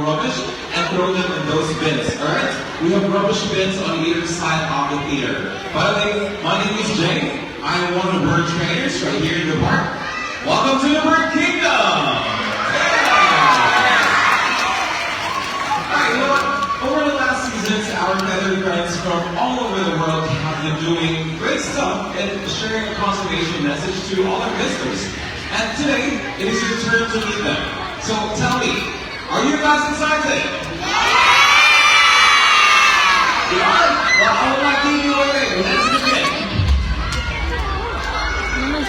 rubbish and throw them in those bins. Alright? We have rubbish bins on either side of the theater. By the way, my name is Jay. I am one of the bird trainers right here in the park. Welcome to the Bird Kingdom! Alright, you know what? Over the last seasons, our feathered friends from all over the world have been doing great stuff and sharing a conservation message to all our visitors. And today, it is your turn to meet them. So tell me, are you guys excited? You are? Well, I will not keep you away. Let's begin.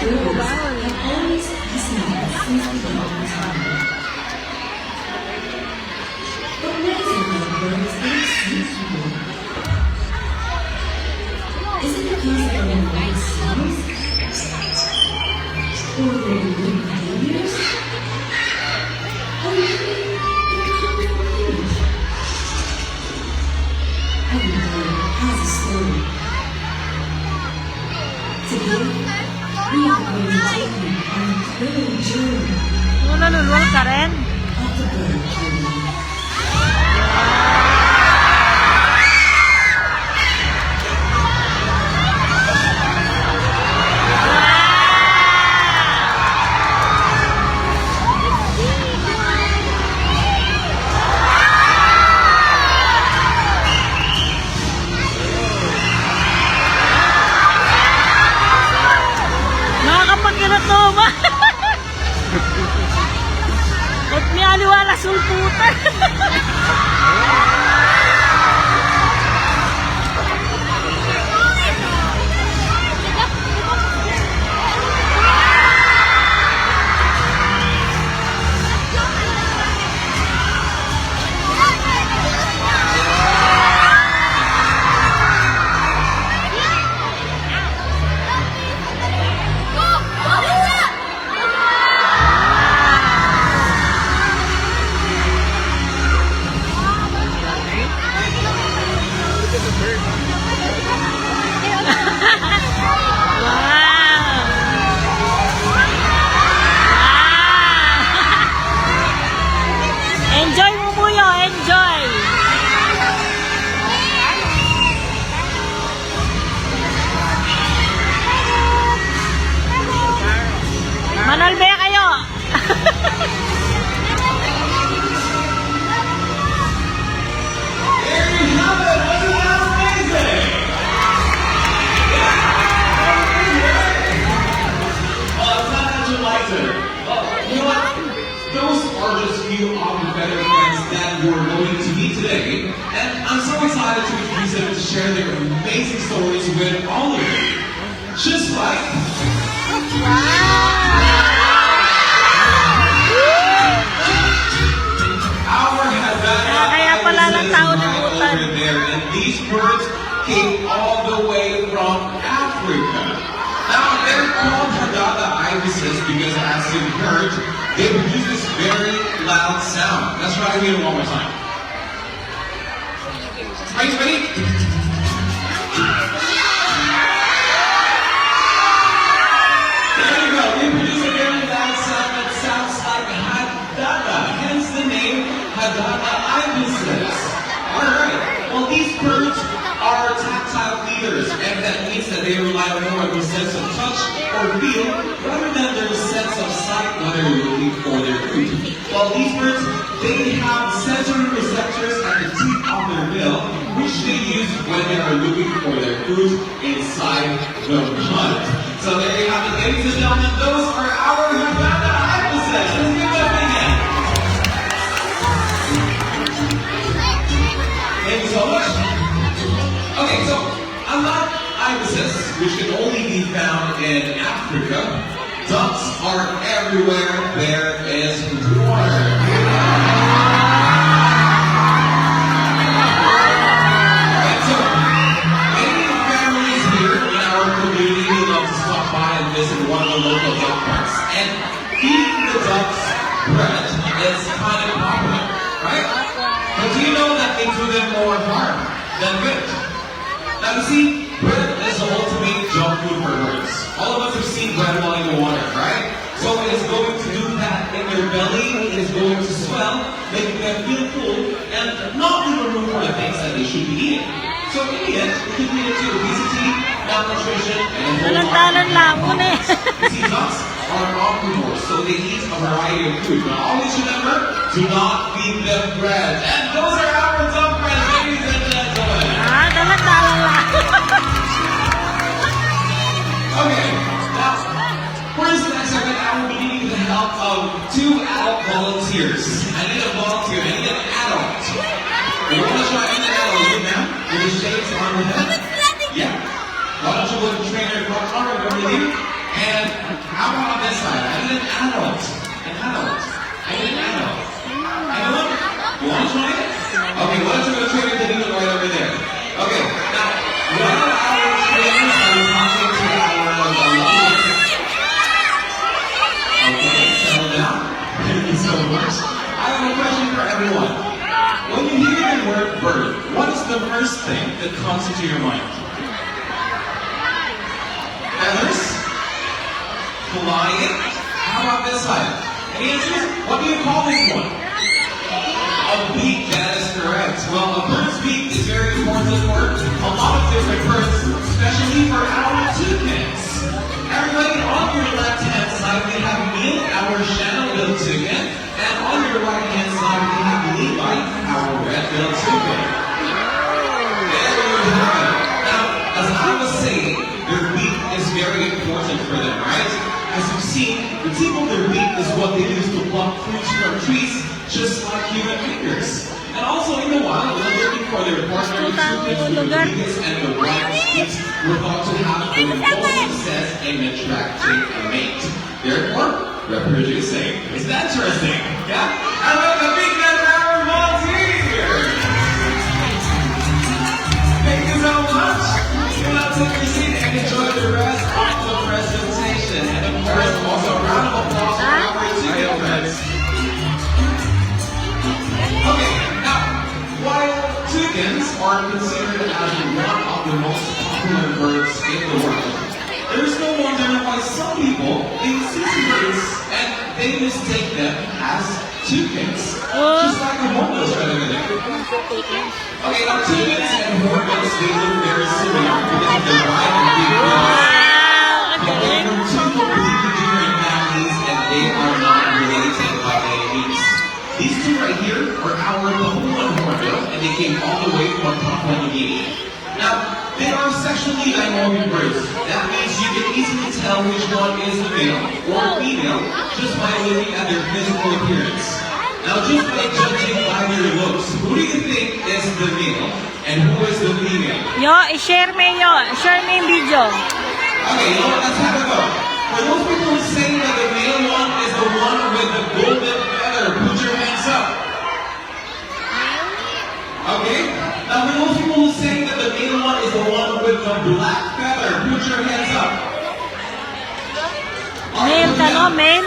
Birds have always listened since the dawn of time. But what is it about birds that excites you? Is it because of their nice songs? Or their unique behaviors? Or maybe their common language? Every bird has a story. Today, we are going to take you on a thrilling journey Nalulul ka rin? of the bird kingdom. Nakakapagkilat to ba? At may aliwala sulputan. Enjoy mo Buyo, enjoy! Manalbe kayo! There you have it! Wasn't that amazing? Well, it's not that you liked it. Well, you know what? Those are just few of the feathered friends that you're going to meet today. And I'm so excited to introduce them to share their amazing stories with all of you. Just like... Our Havana Kaya pala lang tao right limutan. over there. And these birds came all the way from Africa. Now, they're called Hadada ibises because, as you've heard, they produce this very loud sound. Let's try it again one more time. Are you ready? There you go. They produce a very loud sound that sounds like Hadada, hence the name Hadada ibises. Alright, well these birds are tactile feeders, and that means that they rely more on their sense of touch or feel rather than their sense of sight when they're looking for their food. Well, these birds, they have sensory receptors at the tip of their bill, which they use when they are looking for their food inside the mud. So there you have it, ladies and gentlemen, those are our Havana ibises. Let's give them a hand. Thank you so much. Okay, so unlike ibises, which can only be found in Africa, ducks are everywhere there is water. And so, many families here in our community love to stop by and visit one of the local duck parks. And feeding the ducks bread is kind of popular, right? But do you know that they do them more harm than good? Now you see, bread is the ultimate junk food for birds. All of us have seen bread while in the water, right? So it is going to do that in their belly, it is going to well, making them feel full and not leave room for the things that they should be eating. So in the end, it could lead to obesity, malnutrition, and a whole Talan-talan lang po na eh. See, ducks are omnivores, so they eat a variety of food. But always remember, do not feed them bread. And those are our duck friends, ladies and gentlemen. Ah, talan-talan lang. Okay, now, for this next segment, I will be needing the help of 2 adult volunteers. I need a volunteer, I need an adult. You want to try an adult, you ma'am? With the shades on the head? Yeah. Why don't you look at the trainer in front of her with you? And how about on this side? I need an adult. An adult. I need an adult. Anyone? You want to try it? Okay, why don't you go train the needle right over there? Okay, now, one of our trainers are talking to our okay, settle down. Thank you so much. I have a question for everyone. When you hear the word bird, what is the first thing that comes into your mind? Feathers? Flying? How about this side? Any answers? What do you call this one? A beak, that is correct. Well, a bird's beak is very important for a lot of different birds, especially for our toucans. Everybody, on your left-hand side, we have Neil, our Shannon-billed toucan, and on your right-hand side, we have Levi, our red-billed toucan. There you have it. Now, as I was saying, their beak is very important for them, right? As you've seen, the tip of their beak is what they use to pluck fruits from trees, just like human fingers. And also in the wild, when looking for their partner, the toucans with the biggest and the widest feet were thought to have the repulsive sense in attracting a mate. Therefore, reproducing. Isn't that interesting? Yeah? I love the big man for our volunteers! Thank you so much! You will now take your seat and enjoy the rest of the presentation. And of course, also a round of applause for our toucan friends. Okay, now, while toucans are considered as one of the most popular birds in the world, there is no wonder why some people they see birds and they mistake them as toucans. Just like the hornbills right over there. Okay, now toucans and hornbills, they look very similar because of their wide and big wings. However, two completely different families and they are not related by any means. These two right here are our Papuan hornbill and they came all the way from Papua New Guinea. Now, they are sexually dimorphic birds. That means you can easily tell which one is the male or female just by looking at their physical appearance. Now, just by judging by their looks, who do you think is the male and who is the female? Yo, i-share mo yun. Share mo yung video. Okay, you know what? Let's have a go. For those people who say that the male one is the one with the golden feather, put your hands up. Okay? Now, for those people who say that the male one is the one with the black feather, put your hands up. Male ka, no? Male?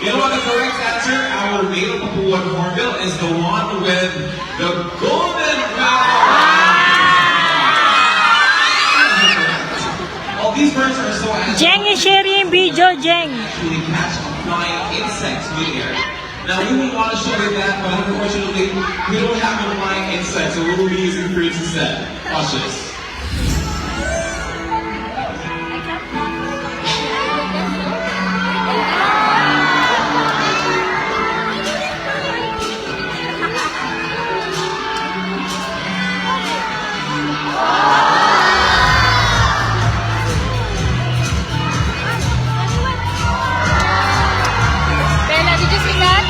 You know what the correct answer? Our male Papuan hornbill is the one with the golden feather. Well, these birds are so agile. Jeng, i-share yung video, Jeng. Actually catch a flying insects mid-air. Now we would want to show you that, but unfortunately we don't have a flying insect, so we will be using fruits instead. Watch this. Bella, did you see that?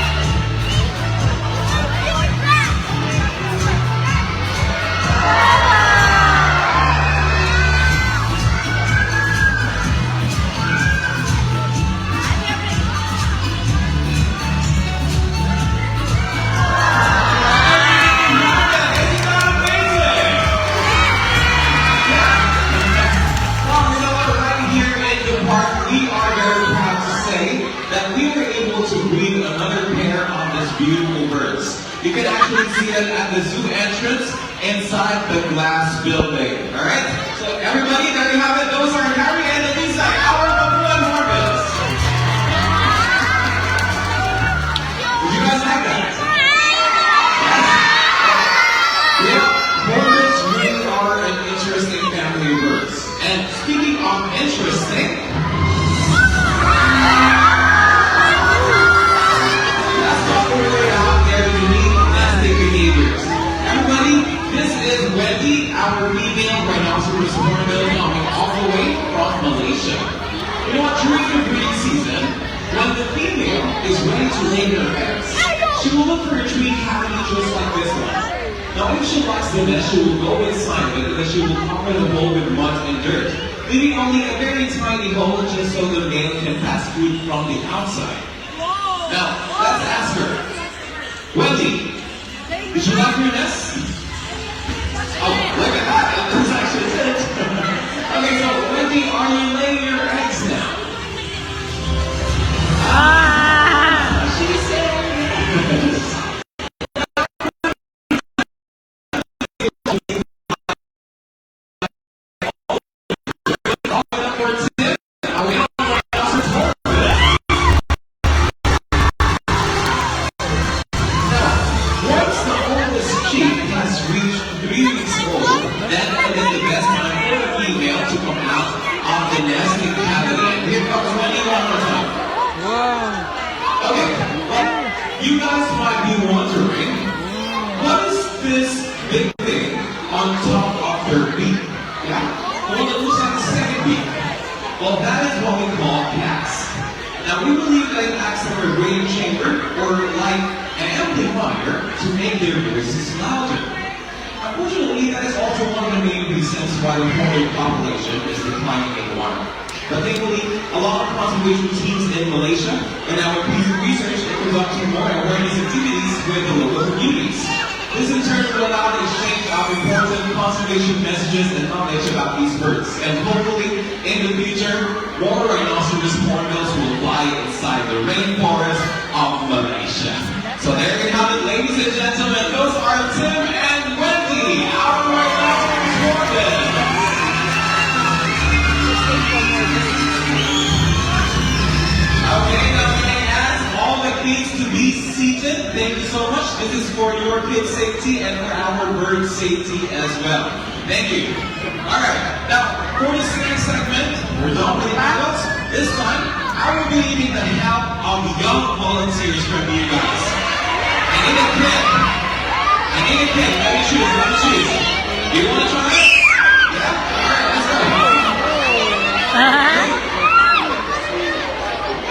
Beautiful birds. You can actually see them at the zoo entrance inside the glass building. Alright? So everybody, there you have it. Those are Harry and Elisa, our Papuan hornbills. Did you guys like that? interesting. Let's talk really about their unique nesting behaviors. Everybody, this is Wendy, our female rhinoceros hornbill coming all the way from Malaysia. You know what, during the breeding season, when the female is ready to lay her eggs, she will look for a tree cavity just like this one. Now if she likes the nest, she will go inside it and then she will cover the hole with mud and dirt, leaving only a very tiny hole just so the male can pass food from the outside. Now, let's ask her. Wendy, did you like your nest? Oh, look at that. That's actually it. Okay, so Wendy, are you laying your eggs now? She said Once the oldest chick has reached 3 weeks old, then it is the best time for the female to come out of the nesting cavity. And here comes Wendy one more time. Okay, well, you guys might be wondering, what is this big thing on top of their beak? Yeah? The one that looks like the second beak. Well, that is what we call cats. Now, we believe that it acts like a radio chamber or like an amplifier to make their voices louder. Unfortunately, that is also one of the main reasons why the hornbill population is declining in water. But thankfully, a lot of conservation teams in Malaysia are now increasing research and conducting more awareness activities with the local communities. This in turn will allow the exchange of important conservation messages and knowledge about these birds. And hopefully, in the future, more rhinoceros hornbills will fly inside the rainforest of Malaysia. So there you have it, ladies and gentlemen. Those are Tim and Wendy, our rhinoceros hornbills. Okay, now can I ask all the kids to be seated? Thank you so much. This is for your kids' safety and for our bird safety as well. Thank you. Alright, now for the second segment, we're done with the adults. This time, I will be needing the help of young volunteers from you guys. I need a kid. Let me choose. Do you want to try it? Yeah? Alright, let's go.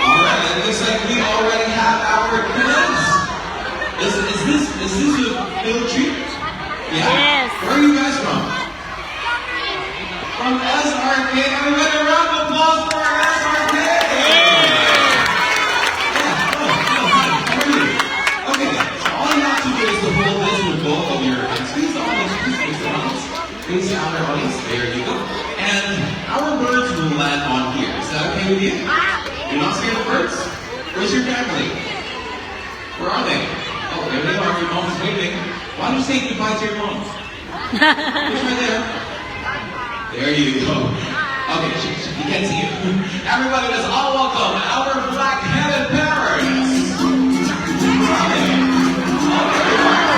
Alright, it looks like we already have our kids. Is this a field trip? Yeah? Yes. Where are you guys from? From SRK. Everybody, a round of applause for SRK. Face out our audience. There you go. And our birds will land on here. Is that okay with you? You're not scared of birds? Where's your family? Where are they? Oh, there they are. Your mom is waving. Why don't you say goodbye to your mom? It's right there. There you go. Okay, he can't see you. Everybody, let's all welcome our black-headed parrots. Where are they? Oh, there they are.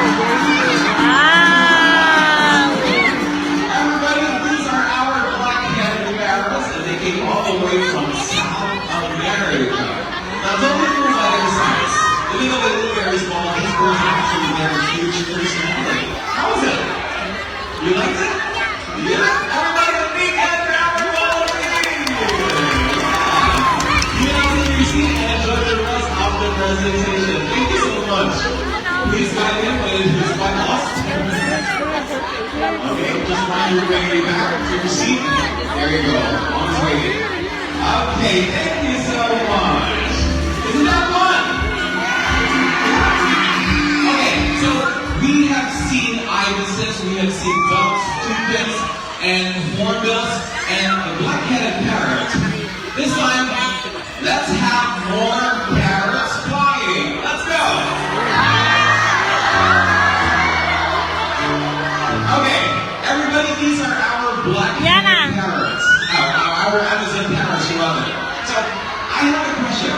All the way from South America. Now don't be fooled by their size. Even though they look very small, these birds actually have a huge personality. How was it? You liked it? Yeah? Everybody a big hand for our volunteers! You know, take your seat and enjoy the rest of the presentation. Thank you so much. Please guide him when he's quite lost. Okay, just find your way back to your seat. There you go. On his way. Okay, thank you so much. Isn't that fun? Okay, so we have seen ibises, we have seen ducks, toucans, and hornbills, and the black-headed parrot. This time, let's have more parrots flying. Let's go. Okay, everybody, these are our black-headed parrots. Our Amazon parrots, rather. So, I have a question.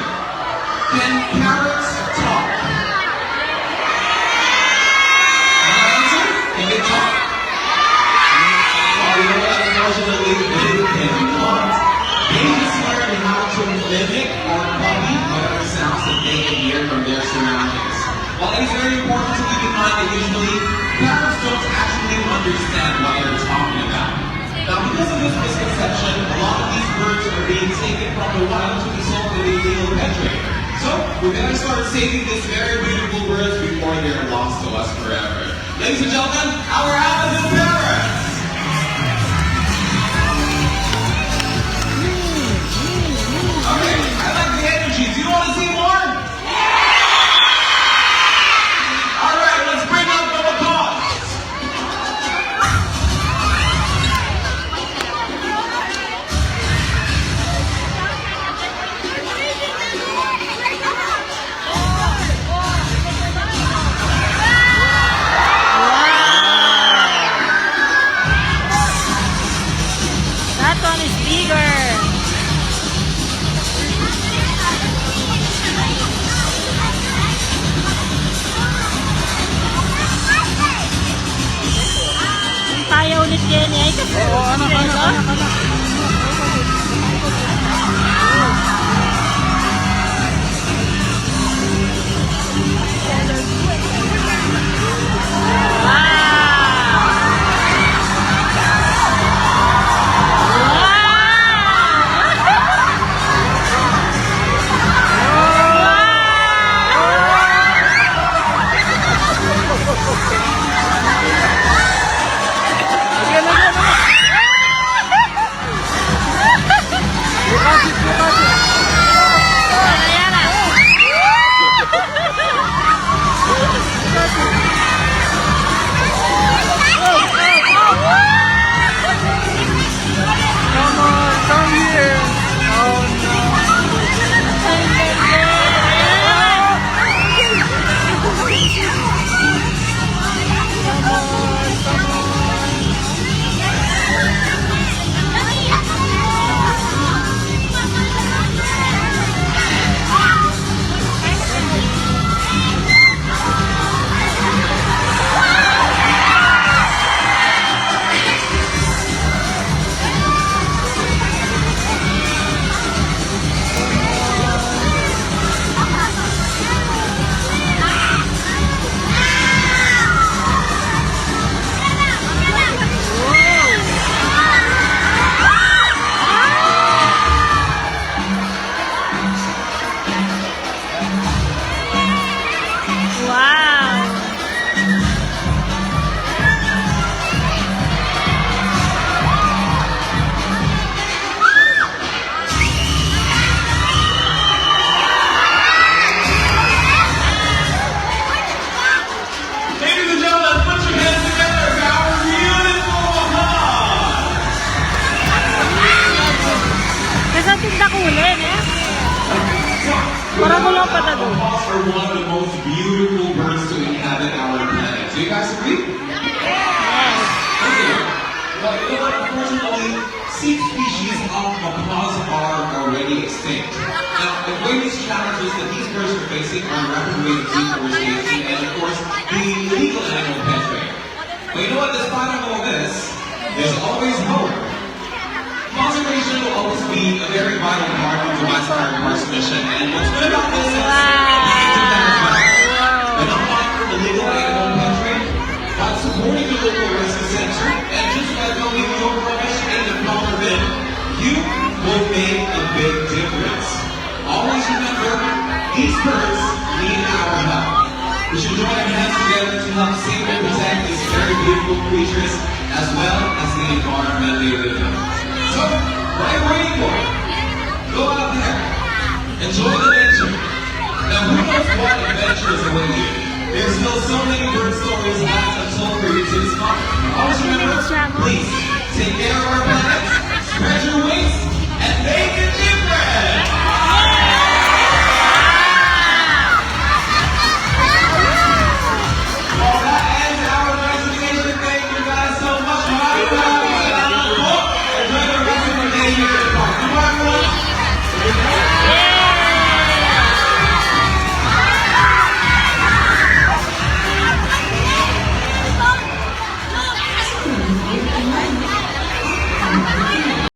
Can parrots talk? Answer? Can they talk? Oh, you know what? Unfortunately, they cannot. the wild to be sold in a illegal pet trade. So, we gotta start saving these very beautiful birds before they're lost to us forever. Ladies and gentlemen, our Amazon parrots! Okay, I like the energy. Do you want to see more? Alright, let's bring up the macaws! That one is bigger. Tayo ulit yan eh. Kasi Ladies and gentlemen, put your hands together for our beautiful macaws! kasi tinda kulin eh. Para mo lang patago. Macaws are one of the most beautiful birds to inhabit our planet. Do you guys agree? Yes. Okay. Well, you know what? Unfortunately, 6 species of macaws are already extinct. Now, the greatest challenges that these birds are facing are rapid rate of deforestation and, of course, the illegal animal pet trade. But you know what? Despite of all this, there's always hope. Conservation will always be a very vital part of the West Iron Park's mission, and what's good about this is they're not fighting for illegal animal pet trade, but supporting the local rescue center, and just like helping your profession in the proper bin, you will make a big difference. Always remember, these birds need our help. We should join our hands together to help save and protect these very beautiful creatures, as well as the environment they live in. So, what are you waiting for? Go out there, enjoy the nature. Now, who knows what adventures await you? There's still so many bird stories left untold for you to discover. Always remember, please take care of our planet, spread your wings, and make a difference. Well, that ends our presentation. Thank you guys so much for having me. Enjoy the rest of your day here at the park. Goodbye, everyone. Thank you.